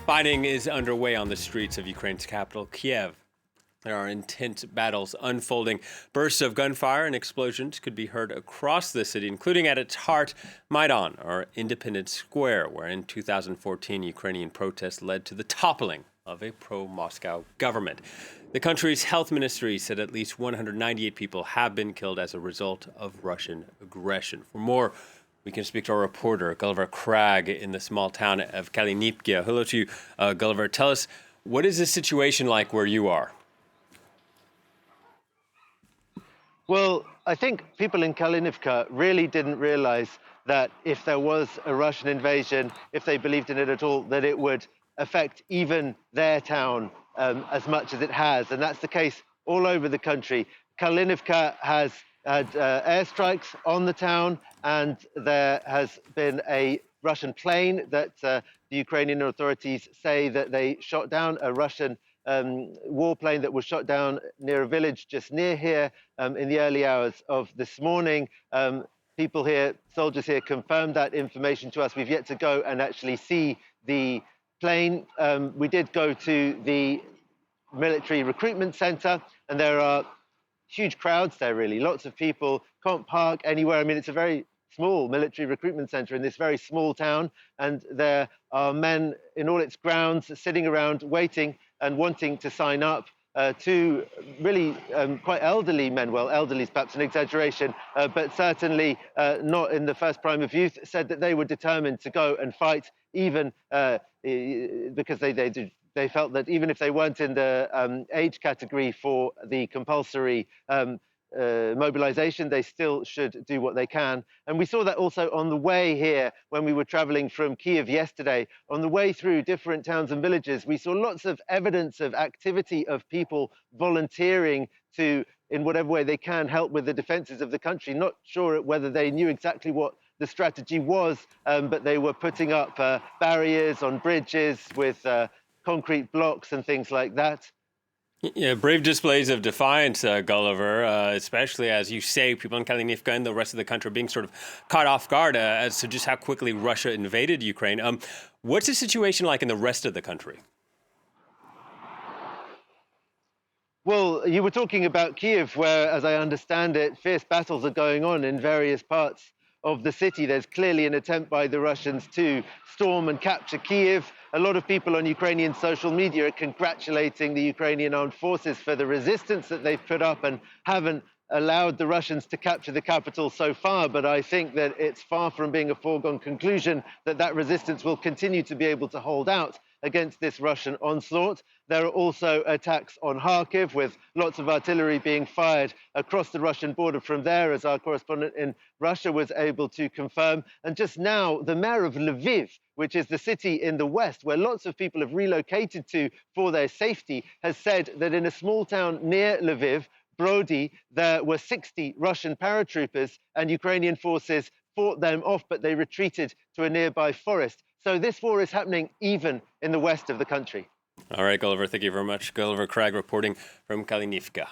Fighting is underway on the streets of Ukraine's capital, Kiev. There are intense battles unfolding. Bursts of gunfire and explosions could be heard across the city, including at its heart, Maidan, or Independence Square, where in 2014 Ukrainian protests led to the toppling of a pro-Moscow government. The country's health ministry said at least 198 people have been killed as a result of Russian aggression. For more, we can speak to our reporter, Gulliver Cragg, in the small town of Kalynivka. Hello to you, Gulliver. Tell us, what is the situation like where you are? Well, I think people in Kalynivka really didn't realize that if there was a Russian invasion, if they believed in it at all, that it would affect even their town as much as it has. And that's the case all over the country. Kalynivka has had airstrikes on the town, and there has been a Russian plane that the Ukrainian authorities say that they shot down, a Russian warplane that was shot down near a village just near here in the early hours of this morning. People here, soldiers here, confirmed that information to us. We've yet to go and actually see the plane. We did go to the military recruitment center, and there are huge crowds there, really. Lots of people can't park anywhere. I mean, it's a very small military recruitment center in this very small town, and there are men in all its grounds sitting around waiting and wanting to sign up. Two really quite elderly men, well, elderly is perhaps an exaggeration, but certainly not in the first prime of youth, said that they were determined to go and fight, even because they felt that even if they weren't in the age category for the compulsory mobilization, they still should do what they can. And we saw that also on the way here when we were traveling from Kiev yesterday. On the way through different towns and villages, we saw lots of evidence of activity of people volunteering to, in whatever way they can, help with the defenses of the country. Not sure whether they knew exactly what the strategy was, but they were putting up barriers on bridges with concrete blocks and things like that. Yeah, brave displays of defiance, Gulliver, especially as you say, people in Kalynivka and the rest of the country are being sort of caught off guard as to just how quickly Russia invaded Ukraine. What's the situation like in the rest of the country? Well, you were talking about Kiev, where, as I understand it, fierce battles are going on in various parts of the city. There's clearly an attempt by the Russians to storm and capture Kiev. A lot of people on Ukrainian social media are congratulating the Ukrainian armed forces for the resistance that they've put up and haven't allowed the Russians to capture the capital so far. But I think that it's far from being a foregone conclusion that that resistance will continue to be able to hold out against this Russian onslaught. There are also attacks on Kharkiv, with lots of artillery being fired across the Russian border from there, as our correspondent in Russia was able to confirm. And just now, the mayor of Lviv, which is the city in the west where lots of people have relocated to for their safety, has said that in a small town near Lviv, Brody, there were 60 Russian paratroopers, and Ukrainian forces fought them off, but they retreated to a nearby forest. So this war is happening even in the west of the country. All right, Gulliver, thank you very much. Gulliver Cragg reporting from Kalynivka.